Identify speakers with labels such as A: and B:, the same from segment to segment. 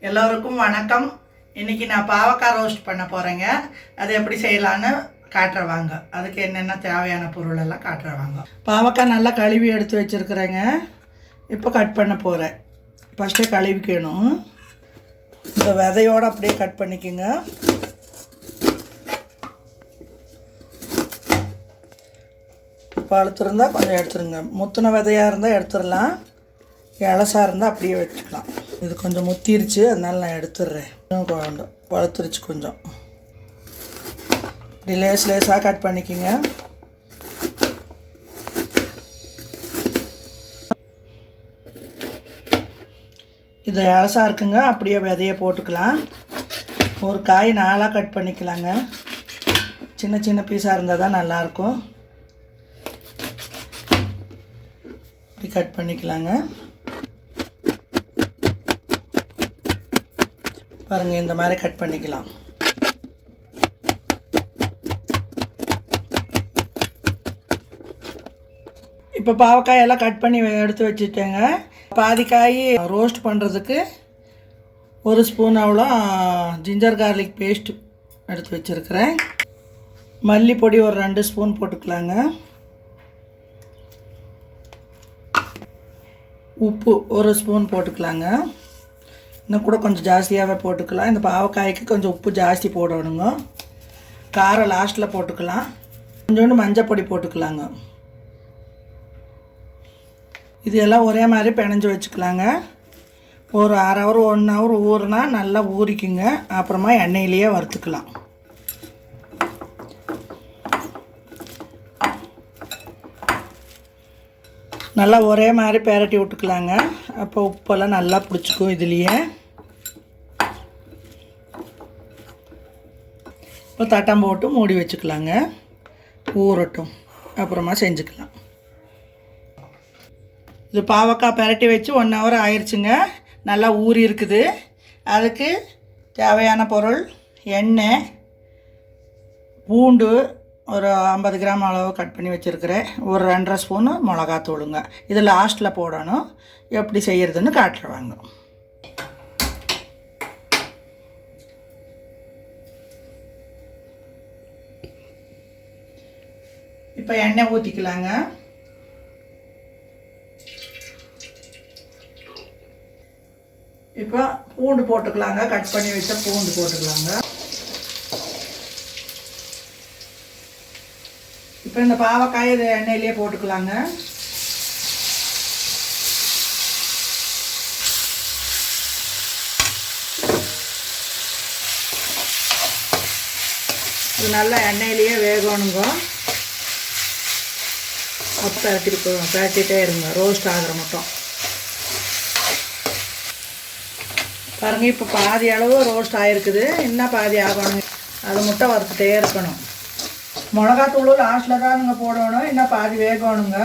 A: எல்லோருக்கும் வணக்கம். இன்றைக்கி நான் பாவக்காய் ரோஸ்ட் பண்ண போகிறேங்க. அது எப்படி செய்யலான்னு காட்டுறவாங்க. அதுக்கு என்னென்ன தேவையான பொருள் எல்லாம் காட்டுறவாங்க. பாவக்காய் நல்லா கழுவி எடுத்து வச்சுருக்குறேங்க. இப்போ கட் பண்ண போகிறேன். ஃபஸ்ட்டே கழுவிக்கணும். இந்த விதையோடு அப்படியே கட் பண்ணிக்கோங்க. பழுத்து இருந்தால் கொஞ்சம் எடுத்துருங்க. முத்தின விதையாக இருந்தால் எடுத்துடலாம், இலசாக இருந்தால் அப்படியே வச்சுக்கலாம். இது கொஞ்சம் முத்திருச்சு, அதனால நான் எடுத்துடுறேன். கொஞ்சம் வளர்த்துருச்சு. கொஞ்சம் இப்படி லேஸாக கட் பண்ணிக்கோங்க. இது இலசாக இருக்குங்க, அப்படியே விதையை போட்டுக்கலாம். ஒரு காய் 4ஆக கட் பண்ணிக்கலாங்க. சின்ன சின்ன பீஸாக இருந்தால் தான் நல்லாயிருக்கும். இப்படி கட் பண்ணிக்கலாங்க. பாருங்கள், இந்த மாதிரி கட் பண்ணிக்கலாம். இப்போ பாவக்காயெல்லாம் கட் பண்ணி எடுத்து வச்சுட்டேங்க. பாதி காய் ரோஸ்ட் பண்ணுறதுக்கு 1 ஸ்பூன் அவ்வளோ ஜிஞ்சர் கார்லிக் பேஸ்ட் எடுத்து வச்சுருக்கிறேன். மல்லிப்பொடி ஒரு 2 ஸ்பூன் போட்டுக்கலாங்க. உப்பு 1 ஸ்பூன் போட்டுக்கலாங்க. இன்னும் கூட கொஞ்சம் ஜாஸ்தியாகவே போட்டுக்கலாம். இந்த பாவக்காய்க்கு கொஞ்சம் உப்பு ஜாஸ்தி போடணுங்க. காரம் லாஸ்ட்டில் போட்டுக்கலாம். கொஞ்சோண்டு மஞ்சள் பொடி போட்டுக்கலாங்க. இது எல்லாம் ஒரே மாதிரி பிணைஞ்சு வச்சுக்கலாங்க. ஒரு 1/2 ஹவர் 1 ஹவர் ஊறுனா நல்லா ஊறிக்குங்க. அப்புறமா எண்ணெயிலேயே வறுத்துக்கலாம். நல்லா ஒரே மாதிரி பெரட்டி விட்டுக்கலாங்க. அப்போ உப்பெல்லாம் நல்லா பிடிச்சிக்கும் இதுலேயே. இப்போ தட்டம் போட்டு மூடி வச்சுக்கலாங்க. ஊறட்டும், அப்புறமா செஞ்சுக்கலாம். இது பாவக்காய் பெரட்டி வச்சு 1 ஹவர் ஆயிடுச்சுங்க. நல்லா ஊறி இருக்குது. அதுக்கு தேவையான பொருள் எண்ணெய், பூண்டு ஒரு 50 கிராம் அளவு கட் பண்ணி வச்சுருக்கிறேன். ஒரு 2.5 ஸ்பூனு மிளகாத்தூளுங்க. இது லாஸ்ட்டில் போடணும். எப்படி செய்கிறதுன்னு காட்டுருவாங்க. இப்போ எண்ணெய் ஊற்றிக்கலாங்க. இப்போ பூண்டு போட்டுக்கலாங்க. கட் பண்ணி வச்ச பூண்டு போட்டுக்கலாங்க. இப்போ இந்த பாவக்காய் இது எண்ணெயிலே போட்டுக்கலாங்க. இது நல்லா எண்ணெயிலேயே வேகணுங்க. அப்போ பரட்டிகிட்டே இருங்க, ரோஸ்ட் ஆகிற மட்டும். பாருங்கள், இப்போ பாதி அளவு ரோஸ்ட் ஆகிருக்குது. இன்னும் பாதி ஆகணும். அது மட்டும் வறுத்துட்டே இருக்கணும். மிளகாத்தூள் லாஸ்ட்டில் தானுங்க போடணும். இன்னும் பாதி வேகணுங்க.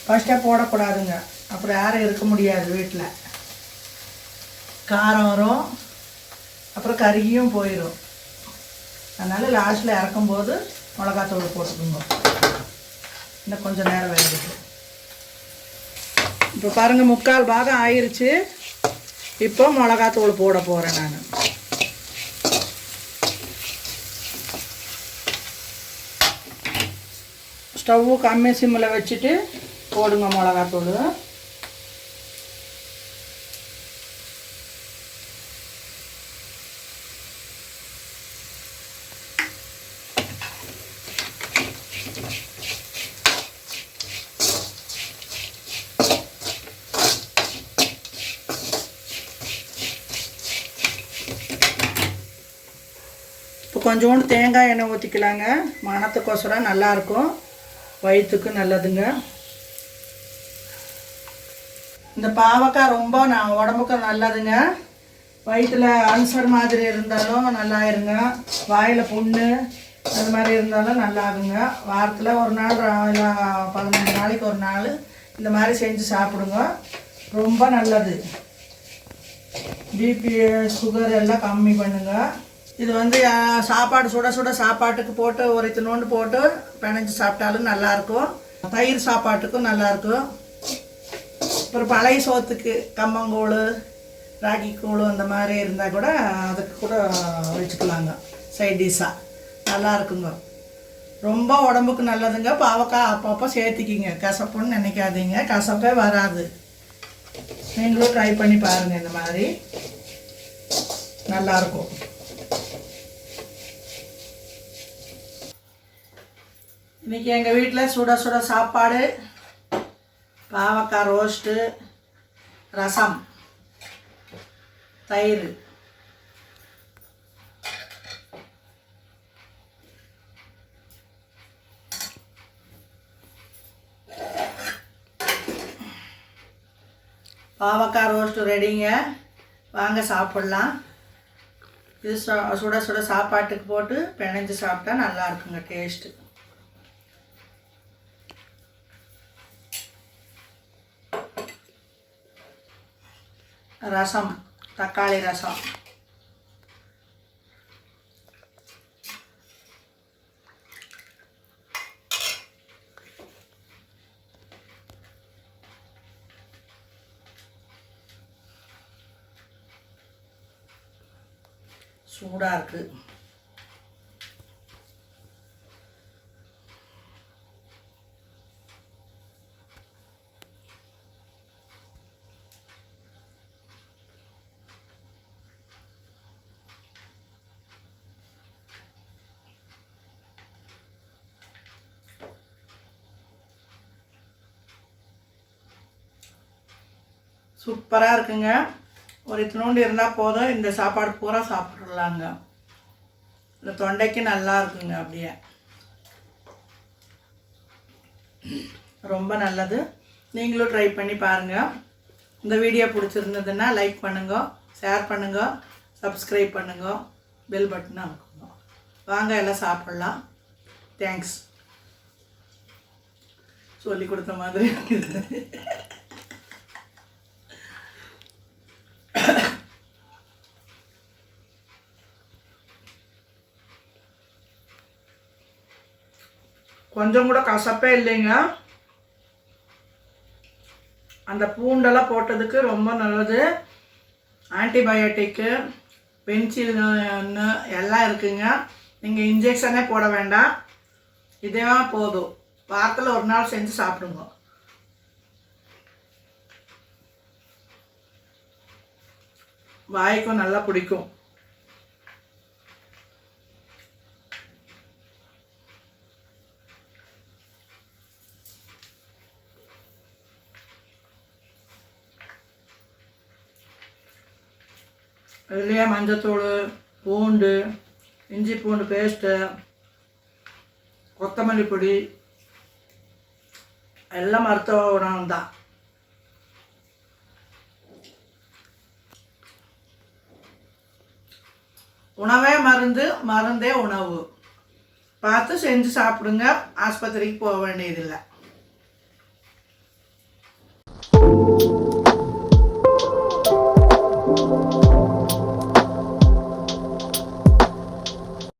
A: ஃபஸ்ட்டே போடக்கூடாதுங்க. அப்புறம் யாரும் இருக்க முடியாது வீட்டில். காரம் வரும், அப்புறம் கருகியும் போயிடும். அதனால் லாஸ்ட்டில் இறக்கும்போது மிளகாத்தூள் போட்டுக்கோங்க. இன்னும் கொஞ்சம் நேரம் வேகுது. இப்போ பாருங்கள், 3/4 பாகம் ஆயிடுச்சு. இப்போ மிளகாத்தூள் போட போகிறேன் நான். ஸ்டவ்வு கம்மி சிம்மில் வச்சுட்டு போடுங்க மிளகாத்தூள். இப்போ கொஞ்சோண்டு தேங்காய் எண்ணெய் ஊற்றிக்கலாங்க. மணத்துக்கோசரம் நல்லாயிருக்கும், வயிற்றுக்கு நல்லதுங்க. இந்த பாவக்காய் ரொம்ப உடம்புக்கு நல்லதுங்க. வயிற்றில் அல்சர் மாதிரி இருந்தாலும் நல்லாயிருங்க. வாயில் புண்ணு அது மாதிரி இருந்தாலும் நல்லாகுங்க. வாரத்தில் ஒரு நாள் இல்லை 15 நாளைக்கு ஒரு நாள் இந்த மாதிரி செஞ்சு சாப்பிடுங்க. ரொம்ப நல்லது. பிபி சுகர் எல்லாம் கம்மி பண்ணுங்க. இது வந்து சாப்பாடு சுட சுட சாப்பாட்டுக்கு போட்டு ஒரு இத்தினோண்டு போட்டு பிணைஞ்சு சாப்பிட்டாலும் நல்லாயிருக்கும். தயிர் சாப்பாட்டுக்கும் நல்லாயிருக்கும். அப்புறம் பழைய சோத்துக்கு கம்மங்கூழ் ராகி கூழ் அந்த மாதிரி இருந்தால் கூட அதுக்கு கூட வச்சுக்கலாங்க சைட் டிஷ்ஷாக. நல்லா இருக்குங்க, ரொம்ப உடம்புக்கு நல்லதுங்க. பாவக்காய் அப்பப்போ சேர்த்திக்கிங்க, கசப்புன்னு நினைக்காதீங்க, கசப்பே வராது. நீங்களும் ட்ரை பண்ணி பாருங்கள், இந்த மாதிரி நல்லாயிருக்கும். இன்றைக்கி எங்கள் வீட்டில் சுட சுட சாப்பாடு, பாவக்காய் ரோஸ்ட்டு, ரசம், தயிர். பாவக்காய் ரோஸ்ட்டு ரெடிங்க, வாங்க சாப்பிட்லாம். இது சுட சுட சாப்பாட்டுக்கு போட்டு பிணைஞ்சு சாப்பிட்டா நல்லா இருக்குங்க டேஸ்ட்டு. ரசம், தக்காளி ரசம். சூடாக இருக்குது. சூப்பராக இருக்குங்க. ஒரு இத்தினோண்டு இருந்தால் போதும், இந்த சாப்பாடு பூரா சாப்பிட்றலாங்க. இந்த தொண்டைக்கு நல்லா இருக்குங்க, அப்படியே ரொம்ப நல்லது. நீங்களும் ட்ரை பண்ணி பாருங்கள். இந்த வீடியோ பிடிச்சிருந்ததுன்னா லைக் பண்ணுங்க, ஷேர் பண்ணுங்க, சப்ஸ்கிரைப் பண்ணுங்க, பெல் பட்டனை அமுக்குங்க. வாங்க எல்லாம் சாப்பிட்லாம். தேங்க்ஸ். சொல்லி கொடுத்த மாதிரி இருக்குது. கொஞ்சம் கூட கசப்பே இல்லைங்க. அந்த பூண்டெல்லாம் போட்டதுக்கு ரொம்ப நல்லது. ஆன்டிபயோட்டிக்கு, பென்சில்னு எல்லாம் இருக்குங்க. நீங்கள் இன்ஜெக்ஷனே போட வேண்டாம், இதே போதும். வாரத்தில் ஒரு நாள் செஞ்சு சாப்பிடுங்க. வாய்க்கும் நல்லா பிடிக்கும். இதுலேயே மஞ்சத்தூள், பூண்டு, இஞ்சி பூண்டு பேஸ்ட்டு, கொத்தமல்லி பொடி எல்லாம் மருத்துவ உணவு தான். உணவே மருந்து, மருந்தே உணவு. பார்த்து செஞ்சு சாப்பிடுங்க, ஆஸ்பத்திரிக்கு போக வேண்டியதில்லை.